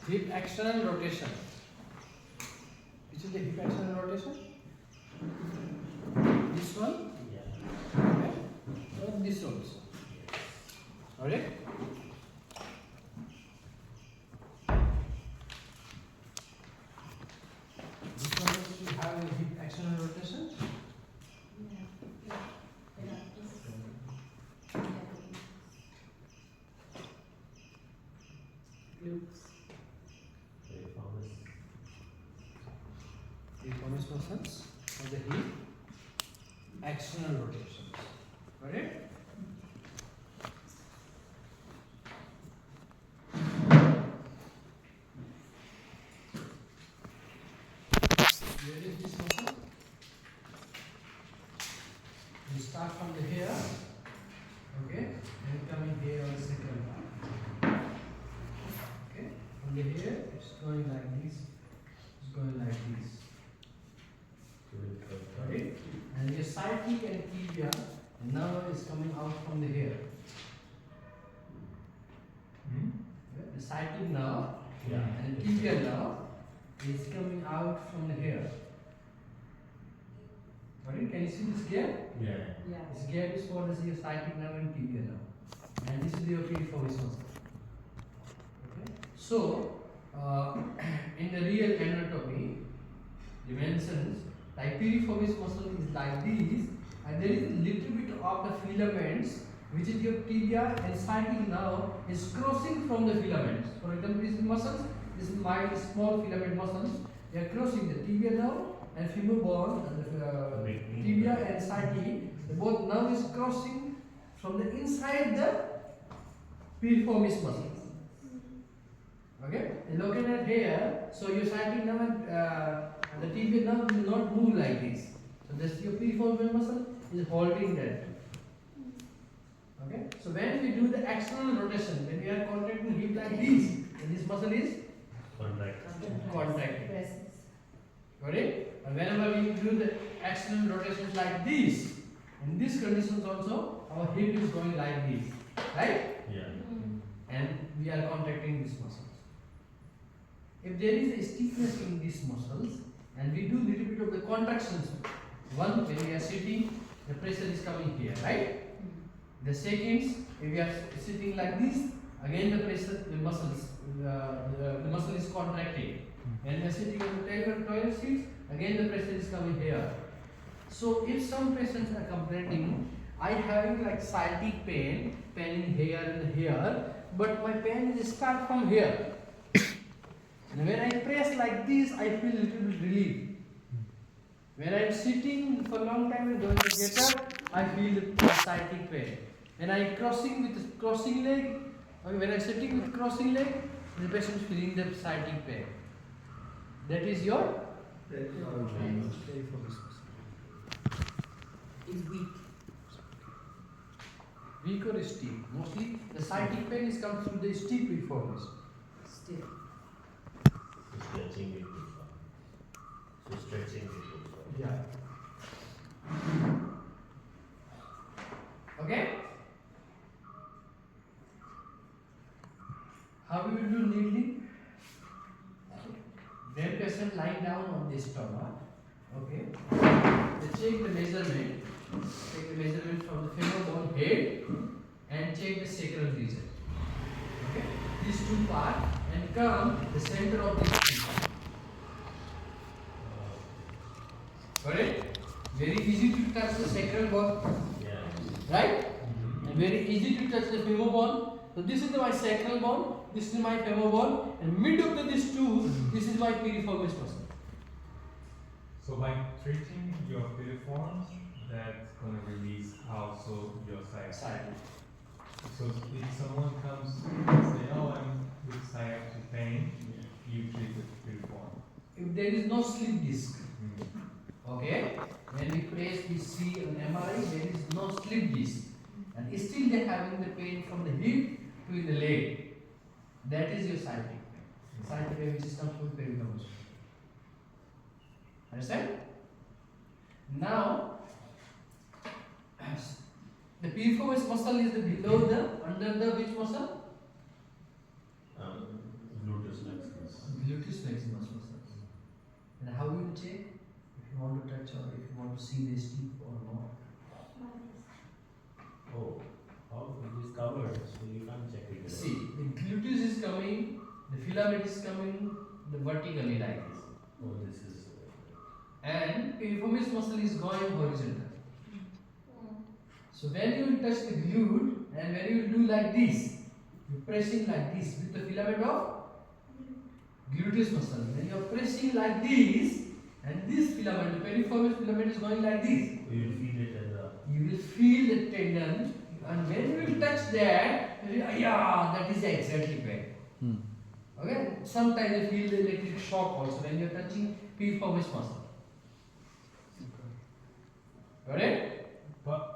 hip external rotation. Which is the hip external rotation? This one? Yeah. Okay. Or this one also. Alright? This one should have a hip external rotation. Piriformis muscles of the hip external rotations. Alright? Where is this muscle? You start from the here, okay, and coming here on the second one. Okay, from the here, it's going like this, it's going like this. Right? And your sciatic and tibia now is coming out from the here. The sciatic nerve and tibia nerve is coming out from the here. Alright, can you see this gap? Yeah. This gap is what is your sciatic nerve and tibia nerve, and this is your piriformis muscle. Okay, so in the real anatomy dimensions, like piriformis muscle is like this, and there is a little bit of the filaments which is your tibia and sciatic nerve is crossing from the filaments. For example, these muscles, this is my small filament muscles, they are crossing the tibia nerve and femur bone, and tibia and sciatic, the both nerve is crossing from the inside the piriformis muscle. Okay, and looking at here, so your sciatic nerve and the tibia nerve will not move like this. So this your piriformis muscle is holding that. Okay, so when we do the external rotation, when we are contracting hip like this, and this muscle is contracted. Got it? And whenever we do the external rotations like this, in these conditions also, our hip is going like this, right? Yeah. And we are contracting these muscles. If there is a stiffness in these muscles, and we do little bit of the contractions, one when we are sitting, the pressure is coming here, right? The seconds, if we are sitting like this, again the pressure, the muscles, the muscle is contracting. When we are sitting on the toilet seats, again the pressure is coming here. So if some patients are complaining, I having like sciatic pain in here and here, but my pain is start from here. And when I press like this, I feel little bit relief. When I am sitting for a long time and going to get up, I feel the sciatic pain. When I am crossing with the crossing leg, or when I am sitting with crossing leg, the patient is feeling the sciatic pain. That is your piriformis. Is weak. Weak or stiff? Mostly the sciatic pain is comes through the stiff piriformis. Stiff. Stretching it. So stretching it. Yeah. Okay? How we will do kneeling? Then patient lying down on the stomach. Okay? They check the measurement. Take the measurement from the femur bone head and check the sacral region. Okay? These two parts and come the center of this two part. Got it? Very easy to touch the sacral bone. Yeah. Right? And very easy to touch the femur bone. So this is my sacral bone, this is my femur bone, and mid of these two, this is my piriformis muscle. So by treating your piriforms, that's going to release also your sciatic. So if someone comes and say, oh, I'm with sciatic pain, you treat with piriform. If there is no slip disc, okay, when we place the C on MRI, there is no slip disc, and still they are having the pain from the hip to the leg. That is your sciatic pain. Sciatic pain which is comes from piriformis. Understand? Now, the piriformis muscle is the below the, under the which muscle? Gluteus maximus. to check, if you want to touch or if you want to see the steep or not. Oh, how it is covered, so you can't check it. See, the gluteus is coming, the filament is coming the vertically like this. Oh, this is. And piriformis muscle is going horizontal. So when you will touch the glute and when you will do like this, you pressing like this with the filament of gluteus muscle. When you are pressing like this and this filament, the piriformis filament is going like this. You will feel it as a. You will feel the tendon and when you will touch that, you will, yeah, that is exactly pain. Okay? Sometimes you feel the electric shock also when you are touching piriformis muscle. Got it? But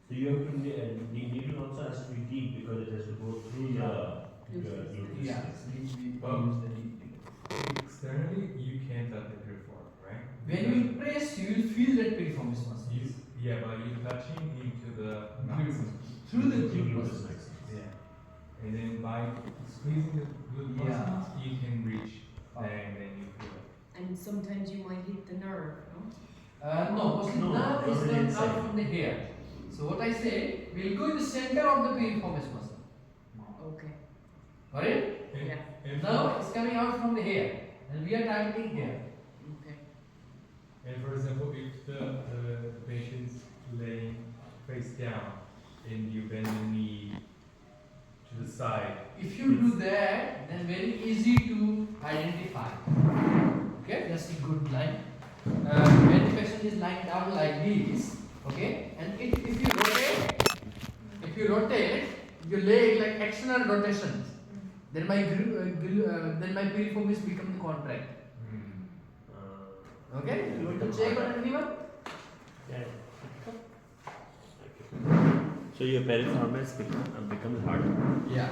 So you have to, the needle also has to be deep because it has to go through your gluteus. Yeah, so we use the deep needle. externally, you can't touch the piriform, right? When you press, you will feel that piriformis muscle. Yeah, but you're touching into the Glute. muscle. Through the Gluteus glute muscle. muscle. Yeah. And then by squeezing the glute Yeah. muscles, you can reach there and then you feel it. And sometimes you might hit the nerve, no? No, mostly No, nerve is already not inside. out from the hair. So what I say, we'll go in the center of the piriformis muscle. Okay. Got it? And- Yeah. and Now it's coming out from the hair, and we are targeting here. Okay. And for example, if the patient's laying face down and you bend the knee to the side, If you do that, then very easy to identify. Okay, that's a good line. When the patient is lying down like this, okay, and if you rotate your leg like external rotations, then my piriformis become the contract. Okay, you want to check on anyone? Yeah. So your piriformis becomes harder. Yeah.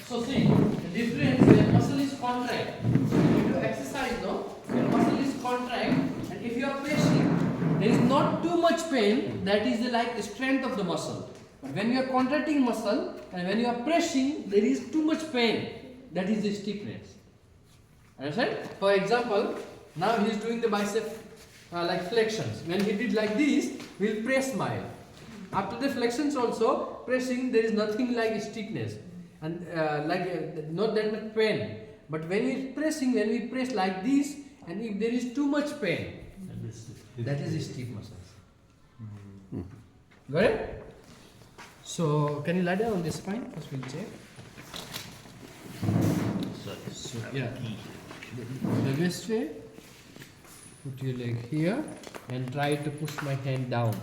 So see, the difference when muscle is contract. So when you do exercise, no, when muscle is contract, and if you are pressing, there is not too much pain. That is the like strength of the muscle. But when you are contracting muscle and when you are pressing, there is too much pain. That is the stiffness. Understand? For example, now he is doing the bicep like flexions. When he did like this, we'll press mild. After the flexions also, pressing there is nothing like stiffness and not that much pain. But when we press like this, and if there is too much pain, that is stiff muscles. Got it? So can you lie down on this spine? First we'll check. So yeah, the best way, put your leg here and try to push my hand down.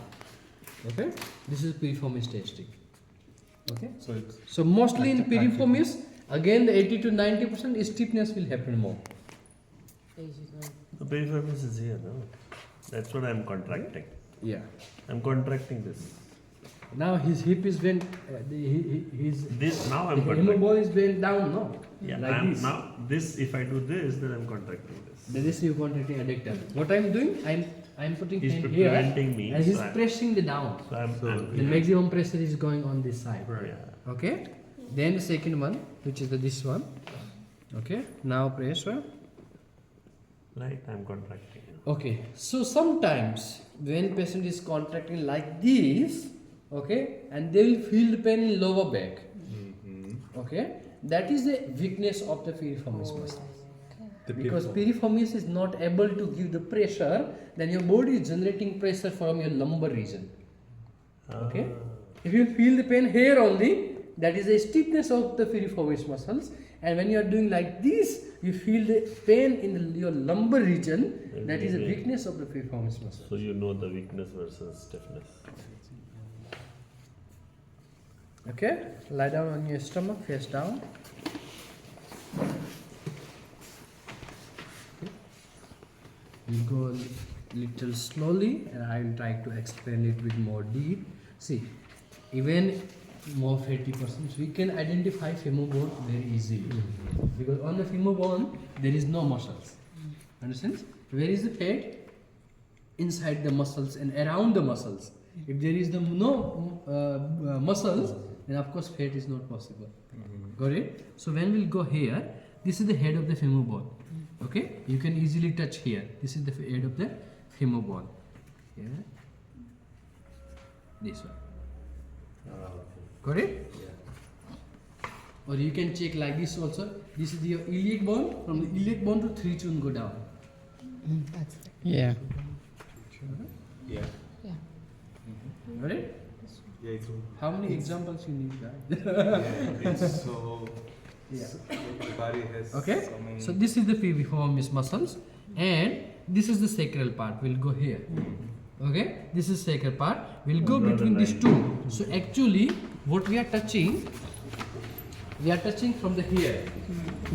Okay, this is piriformis testing. Okay, so mostly in piriformis, again the 80 to 90% stiffness will happen more. Basically. The piriformis is here, no? That's what I'm contracting. Yeah. I'm contracting this. Now his hip is bent. His This now I'm humeral contracting. bone is bent down. No. Yeah, Like I'm this. now this. If I do this, then I'm contracting this. This you contracting adductor. What I'm doing, I'm putting He's hand here, preventing me. and he's so I'm- pressing the down. So I'm The maximum pressure is going on this side. yeah. Okay. Then the second one, which is this one. Okay. Now pressure. Right, I'm contracting. Okay. So sometimes when patient is contracting like this, okay, and they will feel the pain in lower back. Okay. That is the weakness of the piriformis muscle. Because piriformis is not able to give the pressure, then your body is generating pressure from your lumbar region. Okay. If you feel the pain here only, that is the stiffness of the piriformis muscles, and when you are doing like this, you feel the pain in your lumbar region. That is the weakness of the piriformis muscle. So you know the weakness versus stiffness. Okay. Lie down on your stomach, face down. You go little slowly, and I will try to explain it with more deep. See, even more fatty persons, we can identify femur bone very easily because on the femur bone there is no muscles. Understand? Where is the fat? Inside the muscles and around the muscles. If there is no muscles, then of course fat is not possible. Got it? So when we'll go here, this is the head of the femur bone. Okay, you can easily touch here. This is the end of the femur bone. Yeah, this one. Got it? Yeah. Or you can check like this also. This is your iliac bone. From the iliac bone to 3 tune go down. That's Yeah. Yeah. yeah. Got it? Yeah, it's, How many examples you need, guys? yeah, it's so. Yeah. The body has Okay. so many. So this is the piriformis muscles, and this is the sacral part. We'll go here. Okay. This is sacral part. We'll go Draw the between these line. two. So actually, what we are touching from the here,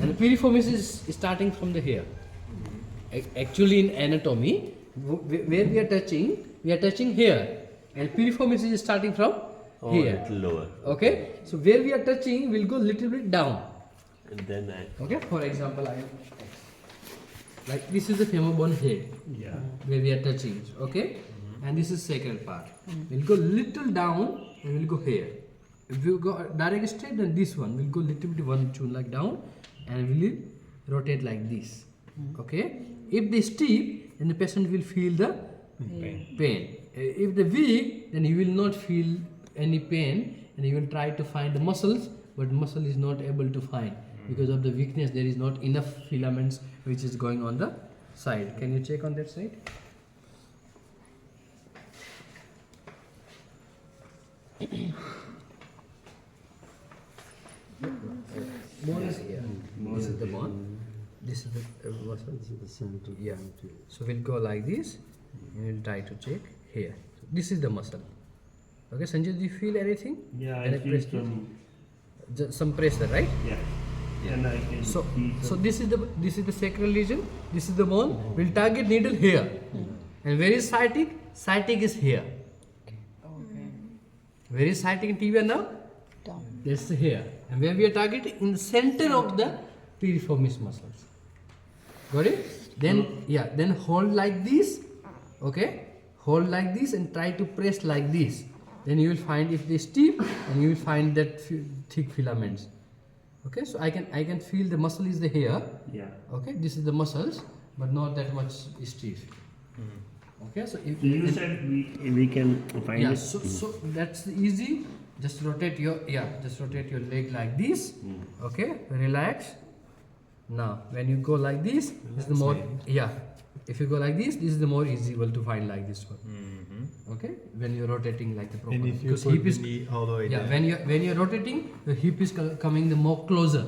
and the piriformis is starting from the here. Actually, in anatomy, where we are touching here, and piriformis is starting from Oh, here. a little lower. Okay. So where we are touching, we'll go little bit down. And then I. Okay, for example, like this is the femur bone head Yeah. where we are touching, okay, and this is sacral part. We'll go little down and we'll go here. If you go direct straight, then this one will go little bit one tune like down, and we will rotate like this. Okay, if they steep, then the patient will feel the pain. If the weak, then he will not feel any pain, and he will try to find the muscles, but muscle is not able to find. Because of the weakness, there is not enough filaments which is going on the side. Can you check on that side? Bone is here. This is the bone. This is the muscle. Yeah. So we'll go like this, and we'll try to check here. So this is the muscle. Okay, Sanjay, do you feel anything? Yeah, Can I feel press some. some pressure, right? Yeah. And I can So, feel so some. this is the sacral region. This is the bone. We'll target needle here. And where is sciatic? Sciatic is here. Okay. Where is sciatic in tibia now? Down. That's here. And where we are targeting in the center of the piriformis muscles. Got it? Then then hold like this. Okay? Hold like this and try to press like this. Then you will find if they steep, and you will find that thick filaments. Okay, so I can feel the muscle is the here. Yeah. Okay, this is the muscles, but not that much stiff. Okay, so if So you said we can find yeah, it. so that's easy. Just rotate your leg like this. Okay, relax. Now when you go like this is the more if you go like this is the more easy to find like this one. Okay, when you're rotating like the proper. And if you because put hip the is knee all the way yeah, down. when you're rotating, the hip is coming the more closer,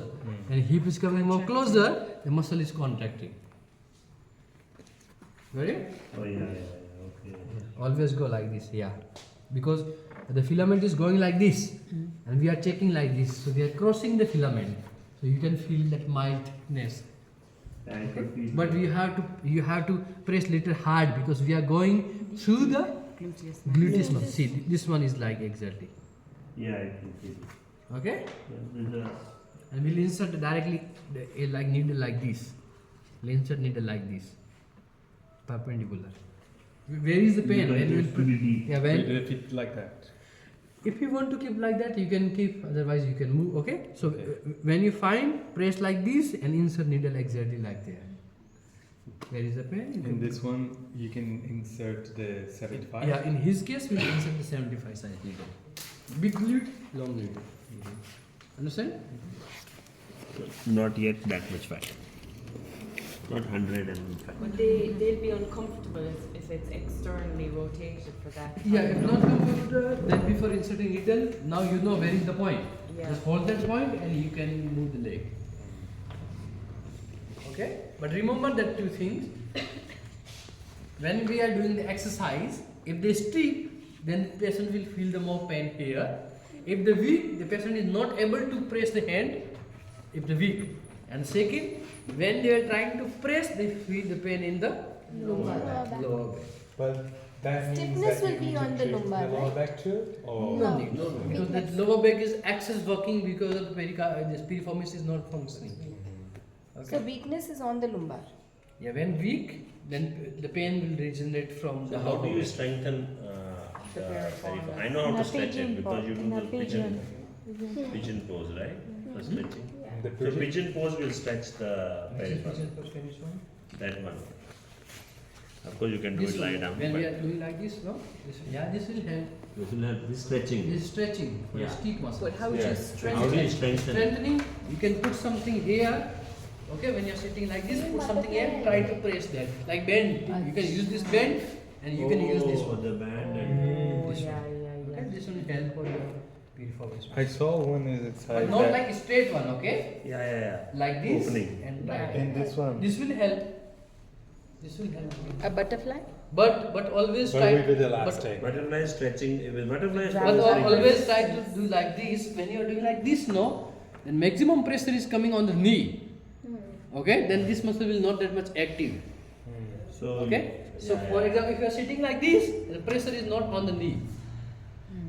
and hip is coming more closer, the muscle is contracting. Ready? Oh yeah. Okay. Always go like this, yeah, because the filament is going like this, and we are checking like this, so we are crossing the filament, so you can feel that mild thickness. I can feel. But you have to press little hard because we are going through the Gluteus. gluteus muscle. See, this one is like exactly. Yeah, I can feel. it. Okay. Yeah, there's a. And we'll insert directly like needle like this. We'll insert needle like this, perpendicular. Where is the pain? Because When you it's will pretty deep. yeah, Wait, when if it like that. if you want to keep like that, you can keep. Otherwise, you can move. Okay. So Okay. when you find, press like this and insert needle exactly like there. Where is the pain? You In can- this one, you can insert the 75. Yeah. In his case, we'll insert the 75 size needle. Big lead, long needle. Understand? Not yet that much fat. Not 100 and fat. But they'll be uncomfortable if it's externally rotated for that. Yeah, if not comfortable, then before inserting needle, now you know where is the point. Yeah. Just hold that point and you can move the leg. Okay? But remember that two things. When we are doing the exercise, if they steep, then the patient will feel the more pain here. If the weak, the patient is not able to press the hand. If the weak. And second, when they are trying to press, they feel the pain in the Lower back. lower back. But that means Stiffness that will you be need on to the treat lumbar, the lower right? back too? Or No. Because the lower back is access working because of the this piriformis is not functioning. So weakness is on the lumbar. Yeah, when weak, then the pain will regenerate from the So how do lower you back. strengthen The periformis. I know how to The stretch it pigeon because you do pose. the The pigeon pose, right? For stretching. Yeah. The So pigeon. pigeon pose will stretch the Which is periformis. pigeon pose, can you show me? That one. Of course, you can do This it lie one, down. when we but are doing like this, no? This will help. this will help. This stretching. This is stretching for Yeah. the steep muscle. But how do Yeah. you How do strengthen you it? strengthen? Strengthening, you can put something here. Okay, when you're sitting like this, put something here, try to press that. Like bend. You can use this bend and you can use this Oh, one. the band and Oh, This yeah, one. yeah, Okay, yeah. this one will help for your piriformis. I saw one is But inside not that. like a straight one, okay? yeah. Like this Opening. and Yeah. right. And this one. This will help. This will help. A butterfly? But always But try. we did the but- last time. Butterfly stretching. With butterfly But But stretching. always try to do like this. When you are doing like this, no, then maximum pressure is coming on the knee. Okay, then this muscle will not that much active. So Okay, so yeah, for yeah. example, if you are sitting like this, the pressure is not on the knee.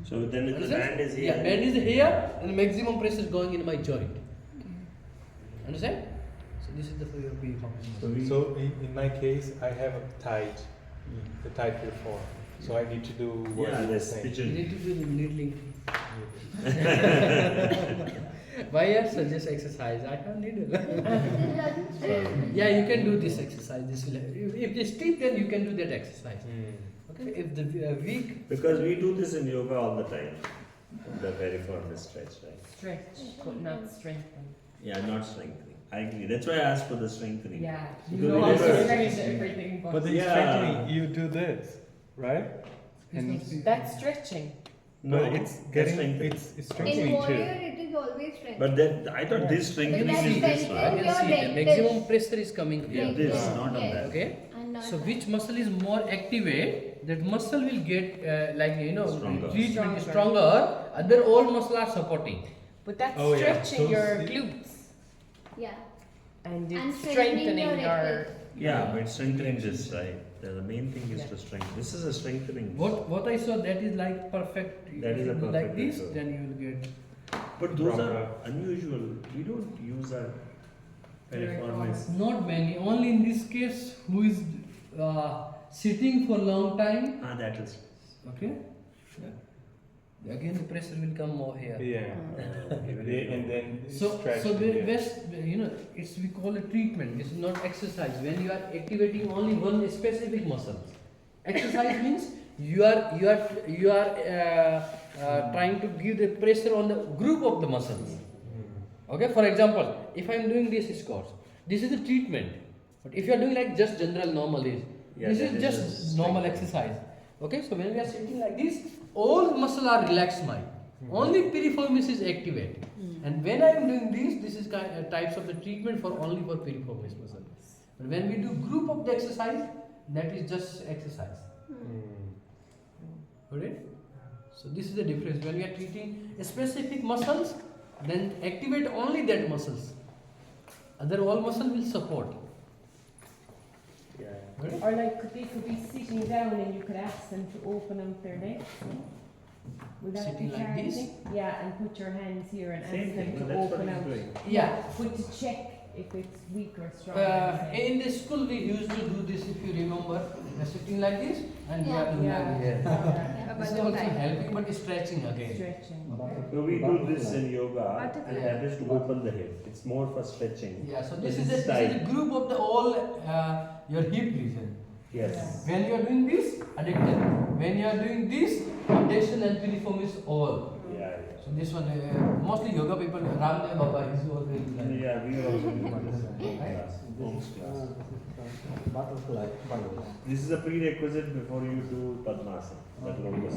So then if the Understand? band is here. Yeah, band is here, and maximum pressure is going in my joint. Understand? So this is the for your piriformis. So we, So in my case, I have a tight, the tight piriform. So I need to do what yeah, you were this saying. You pigeon. need to do the needling. Why I suggest exercise? I have needle. Yeah, you can do this exercise. This will. If it's steep, then you can do that exercise. Okay. If the weak, Because we do this in yoga all the time. The piriformis stretch, right? Stretch, but not strengthen. Yeah, not strengthening. I agree. That's why I asked for the strengthening. Yeah, you Because know we how to never- strengthen everything, But but the Yeah. strengthening, you do this, right? And that's stretching. No, but it's that's getting, strengthening. it's In strengthening warrior, too. it is always strength. But then I thought this strengthening But is that's this strength. I one. can see the maximum pressure is coming here. Yeah, this, Yeah. not on Yes. that. Okay. And not So that. which muscle is more activate? That muscle will get like Stronger. treatment is stronger. Other all muscle are supporting. But that's Oh, yeah. stretching So your see- glutes Yeah. and And it's strengthening strengthening your your. Yeah, but strengthening this, right? The main thing is to strengthen. This is a strengthening. What I saw that is like perfect. That is If a you do like perfect this, result. then you will get. But those Proper. are unusual. We don't use our piriformis. Not many. Only in this case, who is sitting for long time. Ah, that is. Okay. Again, the pressure will come more here. Yeah. Yeah, and then So stretch the again. best, it's we call it treatment. It's not exercise. When you are activating only one specific muscle, exercise means you are trying to give the pressure on the group of the muscles. Okay. For example, if I am doing this squats, this is the treatment. But if you are doing like just general normal is, Yeah, this that is is just just normal strength. exercise. Okay. So when we are sitting like this, all muscles are relaxed mind. Only piriformis is activated. And when I am doing this is types of the treatment for only for piriformis muscle. But when we do group of the exercise, that is just exercise. Alright? So this is the difference. When we are treating specific muscles, then activate only that muscles. Other all muscle will support. Yeah. Alright? Or like they could be sitting down and you could ask them to open up their legs. Would that Sitting be like this? challenging? Yeah, and put your hands here and Same ask them thing. to That's what open he's out. doing. Yeah. But to check if it's weak or strong. In the school we used to do this, if you remember. We are sitting like this and we are doing like this. Yeah. This is also helping but stretching again. Stretching. So we do this in yoga, and that is to open the hip. It's more for stretching. Yeah, so This this is is tight. a group of the all your hip region. Yes. When you are doing this, adductor. When you are doing this, abduction and piriformis all. Yeah. So this one, mostly yoga people, Ramdev Baba is always like. Yeah, we are also doing this class, Om's class. Butterfly. This is a prerequisite before you do Padmasana, that lotus.